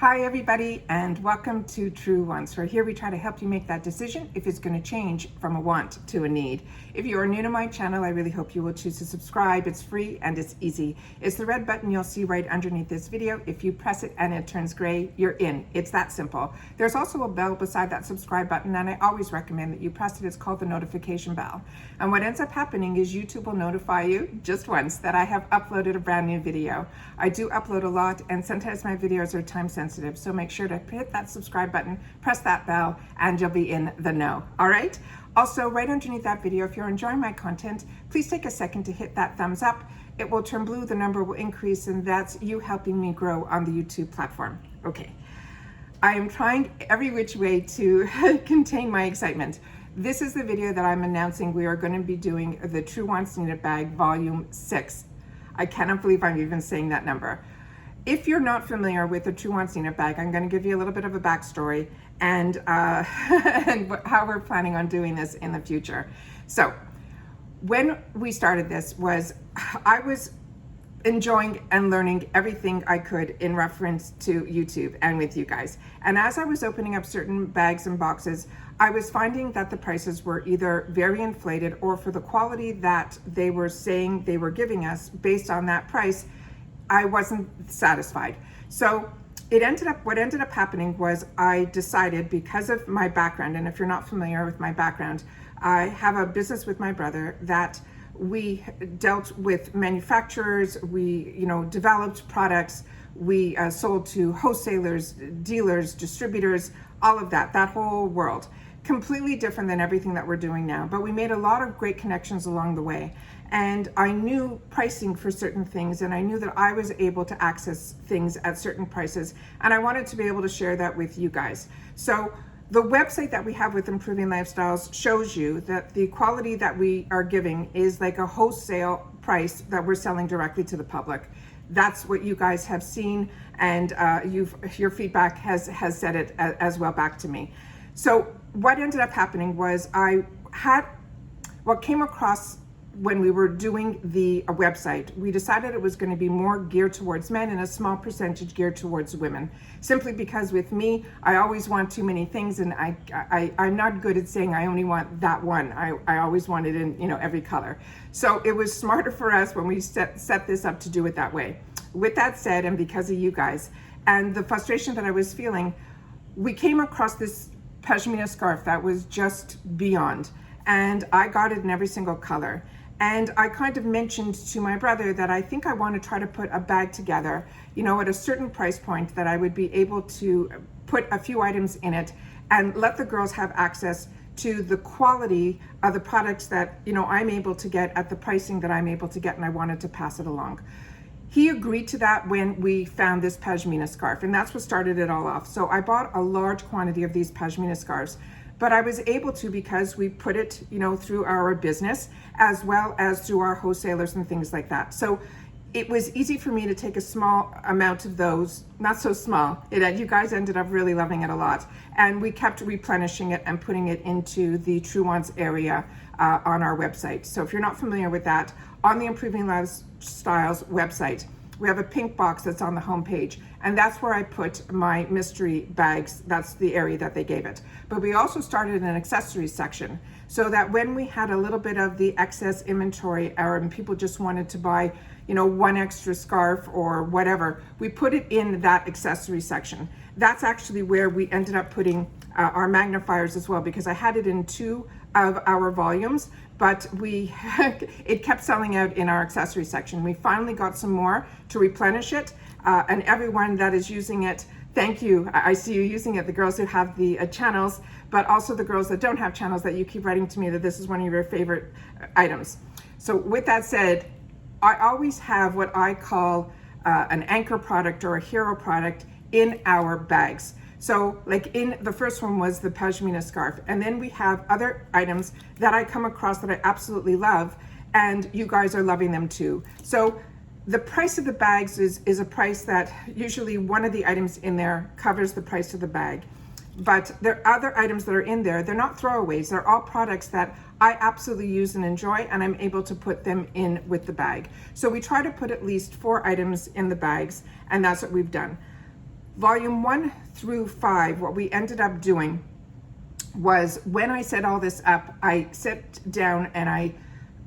Hi everybody, and welcome to True Wants, where here we try to help you make that decision if it's going to change from a want to a need. If you are new to my channel, I really hope you will choose to subscribe. It's free and it's easy. It's the red button you'll see right underneath this video. If you press it and it turns gray, you're in. It's that simple. There's also a bell beside that subscribe button, and I always recommend that you press it. It's called the notification bell. And what ends up happening is YouTube will notify you just once that I have uploaded a brand new video. I do upload a lot, and sometimes my videos are time sensitive, so make sure to hit that subscribe button, press that bell, and you'll be in the know. All right? Also, right underneath that video, if you're enjoying my content, please take a second to hit that thumbs up. It will turn blue, the number will increase, and that's you helping me grow on the YouTube platform. Okay. I am trying every which way to contain my excitement. This is the video that I'm announcing we are going to be doing the True Wants Knitted Bag Volume 6. I cannot believe I'm even saying that number. If you're not familiar with the True Wants Knitted Bag, I'm going to give you a little bit of a backstory and, and how we're planning on doing this in the future. So when we started this I was enjoying and learning everything I could in reference to YouTube and with you guys. And as I was opening up certain bags and boxes, I was finding that the prices were either very inflated, or for the quality that they were saying they were giving us based on that price, I wasn't satisfied. So what ended up happening was I decided, because of my background, and if you're not familiar with my background, I have a business with my brother that we dealt with manufacturers, we developed products, we sold to wholesalers, dealers, distributors, all of that whole world. Completely different than everything that we're doing now, but we made a lot of great connections along the way. And I knew pricing for certain things, and I knew that I was able to access things at certain prices, and I wanted to be able to share that with you guys. So the website that we have with Improving Lifestyles shows you that the quality that we are giving is like a wholesale price that we're selling directly to the public. That's what you guys have seen, and your feedback has said it as well back to me. So what ended up happening was what came across when we were doing the website, we decided it was going to be more geared towards men and a small percentage geared towards women. Simply because with me, I always want too many things, and I'm not good at saying I only want that one. I always want it in every color. So it was smarter for us when we set this up to do it that way. With that said, and because of you guys and the frustration that I was feeling, we came across this pashmina scarf that was just beyond, and I got it in every single color. And I kind of mentioned to my brother that I think I want to try to put a bag together, at a certain price point, that I would be able to put a few items in it and let the girls have access to the quality of the products that, I'm able to get at the pricing that I'm able to get, and I wanted to pass it along. He agreed to that when we found this pashmina scarf, and that's what started it all off. So I bought a large quantity of these pashmina scarves, but I was able to because we put it, through our business as well as through our wholesalers and things like that. So it was easy for me to take a small amount of those, not so small. You guys ended up really loving it a lot. And we kept replenishing it and putting it into the True Wants area on our website. So if you're not familiar with that, on the Improving Lifestyles website, we have a pink box that's on the homepage, and that's where I put my mystery bags. That's the area that they gave it. But we also started an accessories section, so that when we had a little bit of the excess inventory, or people just wanted to buy, one extra scarf or whatever, we put it in that accessory section. That's actually where we ended up putting our magnifiers as well, because I had it in 2 of our volumes, but it kept selling out in our accessory section. We finally got some more to replenish it, and everyone that is using it, thank you. I see you using it, the girls who have the channels, but also the girls that don't have channels, that you keep writing to me that this is one of your favorite items. So with that said, I always have what I call an anchor product or a hero product in our bags. So like in the first one was the pashmina scarf, and then we have other items that I come across that I absolutely love, and you guys are loving them too. So the price of the bags is a price that usually one of the items in there covers the price of the bag. But there are other items that are in there. They're not throwaways. They're all products that I absolutely use and enjoy, and I'm able to put them in with the bag. So we try to put at least 4 items in the bags, and that's what we've done. Volume 1 through 5, what we ended up doing was, when I set all this up, I sat down and I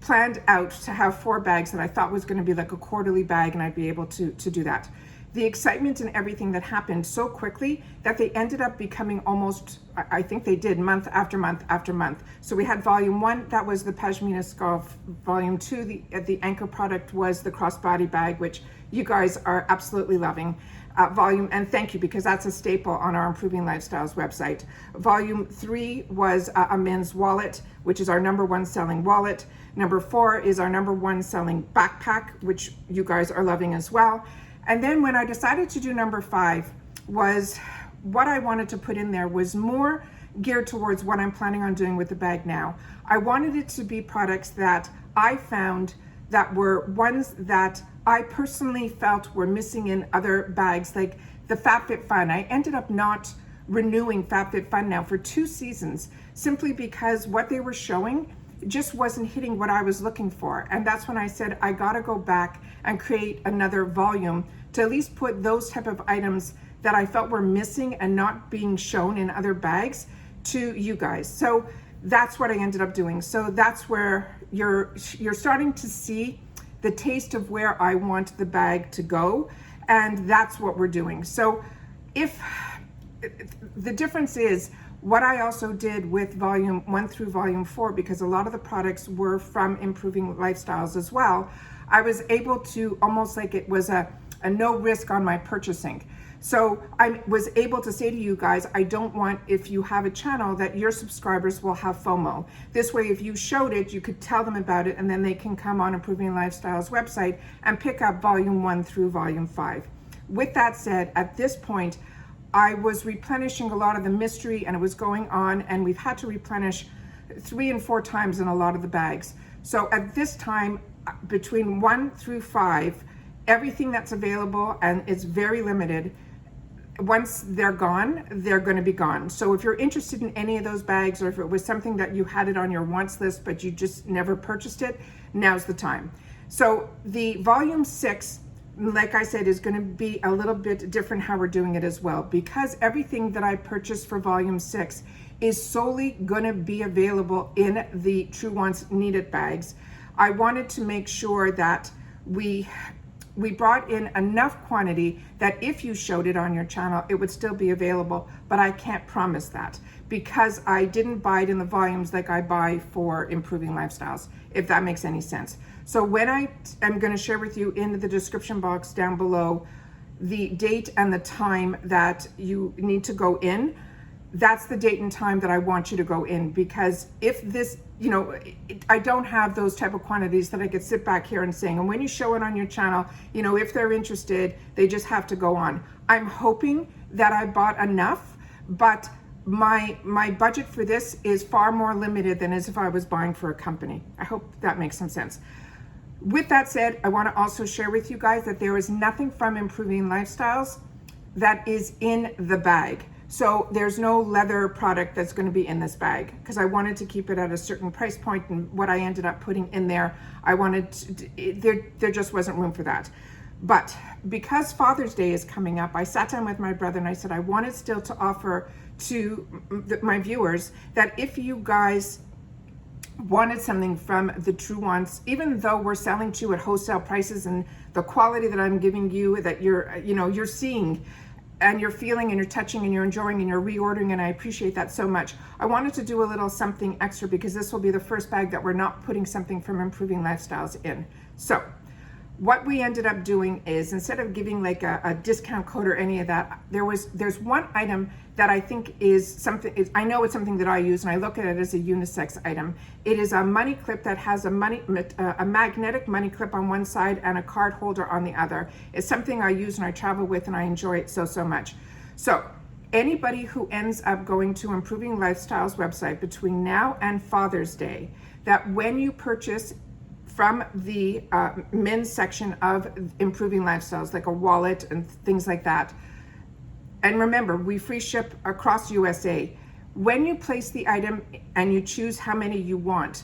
planned out to have 4 bags that I thought was going to be like a quarterly bag, and I'd be able to do that. The excitement and everything that happened so quickly that they ended up becoming almost, I think they did, month after month after month. So we had volume 1, that was the Pashmina scarf. Volume 2, the anchor product was the crossbody bag, which you guys are absolutely loving. And thank you, because that's a staple on our Improving Lifestyles website. Volume 3 was a men's wallet, which is our #1 selling wallet. Number 4 is our #1 selling backpack, which you guys are loving as well. And then when I decided to do number 5, was what I wanted to put in there was more geared towards what I'm planning on doing with the bag now. I wanted it to be products that I found that were ones that I personally felt were missing in other bags, like the FabFitFun. I ended up not renewing FabFitFun now for 2 seasons, simply because what they were showing just wasn't hitting what I was looking for. And that's when I said, I gotta go back and create another volume to at least put those type of items that I felt were missing and not being shown in other bags to you guys. So that's what I ended up doing. So that's where you're starting to see the taste of where I want the bag to go, and that's what we're doing. So if the difference is, what I also did with volume 1 through volume 4, because a lot of the products were from Improving Lifestyles as well, I was able to, almost like it was a no risk on my purchasing. So I was able to say to you guys, I don't want, if you have a channel, that your subscribers will have FOMO. This way, if you showed it, you could tell them about it, and then they can come on Improving Lifestyles website and pick up volume 1 through volume 5. With that said, at this point, I was replenishing a lot of the mystery, and it was going on, and we've had to replenish 3 and 4 times in a lot of the bags. So at this time, between 1 through 5, everything that's available, and it's very limited, once they're gone, they're going to be gone. So if you're interested in any of those bags, or if it was something that you had it on your wants list but you just never purchased it, now's the time. So the volume 6, like I said, is going to be a little bit different how we're doing it as well, because everything that I purchased for volume 6 is solely going to be available in the True Wants Need It bags. I wanted to make sure that we brought in enough quantity that if you showed it on your channel, it would still be available, but I can't promise that, because I didn't buy it in the volumes like I buy for Improving Lifestyles, if that makes any sense. So when I am going to share with you in the description box down below the date and the time that you need to go in, that's the date and time that I want you to go in, because if this, I don't have those type of quantities that I could sit back here and saying, and when you show it on your channel, if they're interested, they just have to go on. I'm hoping that I bought enough, but my budget for this is far more limited than as if I was buying for a company. I hope that makes some sense. With that said, I want to also share with you guys that there is nothing from Improving Lifestyles that is in the bag. So there's no leather product that's going to be in this bag, because I wanted to keep it at a certain price point, and what I ended up putting in there, I wanted there just wasn't room for that. But because Father's Day is coming up, I sat down with my brother and I said I wanted still to offer to my viewers that if you guys wanted something from the True Wants, even though we're selling to you at wholesale prices, and the quality that I'm giving you, that you're seeing and you're feeling and you're touching and you're enjoying and you're reordering, and I appreciate that so much. I wanted to do a little something extra, because this will be the first bag that we're not putting something from Improving Lifestyles in. So what we ended up doing is, instead of giving like a discount code or any of that, there's one item that I think is something, I know it's something that I use, and I look at it as a unisex item. It is a money clip that has a magnetic money clip on one side and a card holder on the other. It's something I use and I travel with, and I enjoy it so much. So anybody who ends up going to Improving Lifestyles website between now and Father's Day, that when you purchase from the men's section of Improving Lifestyles, like a wallet and things like that, and remember, we free ship across USA. When you place the item and you choose how many you want,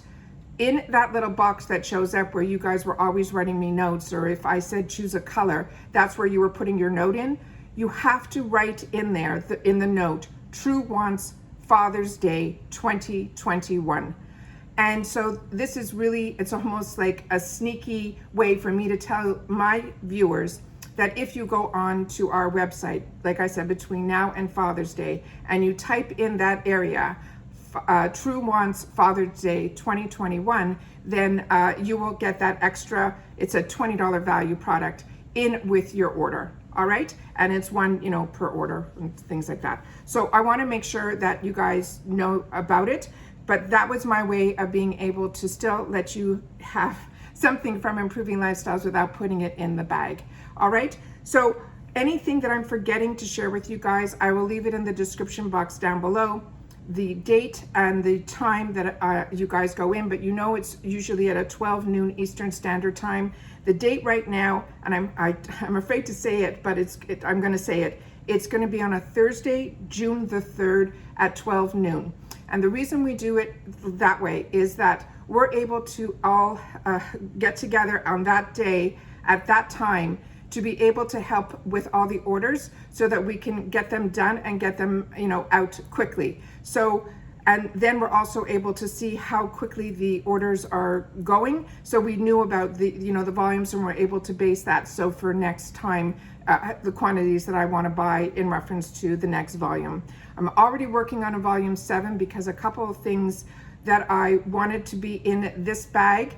in that little box that shows up where you guys were always writing me notes, or if I said choose a color, that's where you were putting your note in. you have to write in there, in the note, True Wants Father's Day 2021. And so this is really, it's almost like a sneaky way for me to tell my viewers that if you go on to our website, like I said, between now and Father's Day, and you type in that area, True Wants Father's Day 2021, then you will get that extra, it's a $20 value product in with your order, all right? And it's one, you know, per order and things like that. So I wanna make sure that you guys know about it, but that was my way of being able to still let you have something from Improving Lifestyles without putting it in the bag, all right? So anything that I'm forgetting to share with you guys, I will leave it in the description box down below. The date and the time that you guys go in, but you know it's usually at a 12 noon Eastern Standard Time. The date right now, and I'm afraid to say it, but I'm going to say it. It's going to be on a Thursday, June the 3rd at 12 noon. And the reason we do it that way is that we're able to all get together on that day at that time to be able to help with all the orders so that we can get them done and get them, you know, out quickly. So, and then we're also able to see how quickly the orders are going. So we knew about the, you know, the volumes, and we're able to base that. So for next time, the quantities that I want to buy in reference to the next volume. I'm already working on a volume 7 because a couple of things that I wanted to be in this bag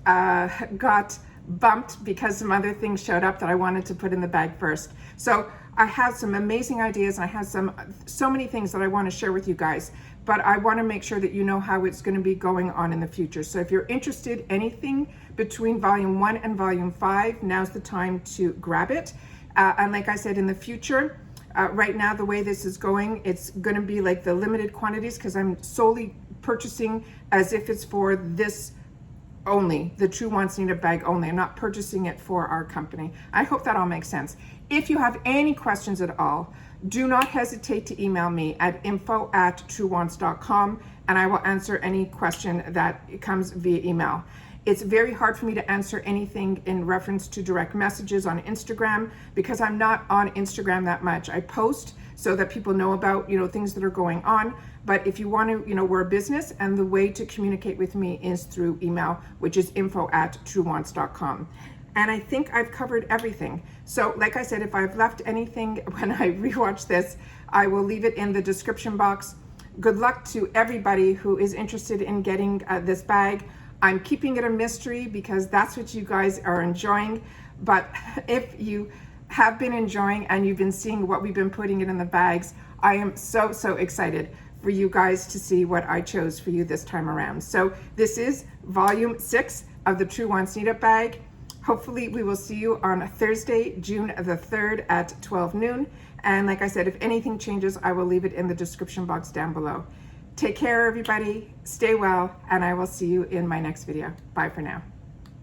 got bumped because some other things showed up that I wanted to put in the bag first. So I have some amazing ideas, and I have so many things that I want to share with you guys, but I want to make sure that you know how it's going to be going on in the future. So if you're interested anything between volume 1 and volume 5, now's the time to grab it. And like I said, in the future, right now, the way this is going, it's going to be like the limited quantities, because I'm solely purchasing as if it's for this only, the True Wants Needed bag only. I'm not purchasing it for our company. I hope that all makes sense. If you have any questions at all, do not hesitate to email me at info@truewants.com, and I will answer any question that comes via email. It's very hard for me to answer anything in reference to direct messages on Instagram because I'm not on Instagram that much. I post so that people know about, you know, things that are going on. But if you want to, you know, we're a business, and the way to communicate with me is through email, which is info@truewants.com. And I think I've covered everything. So like I said, if I've left anything when I rewatch this, I will leave it in the description box. Good luck to everybody who is interested in getting this bag. I'm keeping it a mystery because that's what you guys are enjoying. But if you have been enjoying and you've been seeing what we've been putting in the bags, I am so excited for you guys to see what I chose for you this time around. So this is volume 6 of the True Wants Needed bag. Hopefully we will see you on Thursday, June the 3rd at 12 noon. And like I said, if anything changes, I will leave it in the description box down below. Take care, everybody. Stay well, and I will see you in my next video. Bye for now.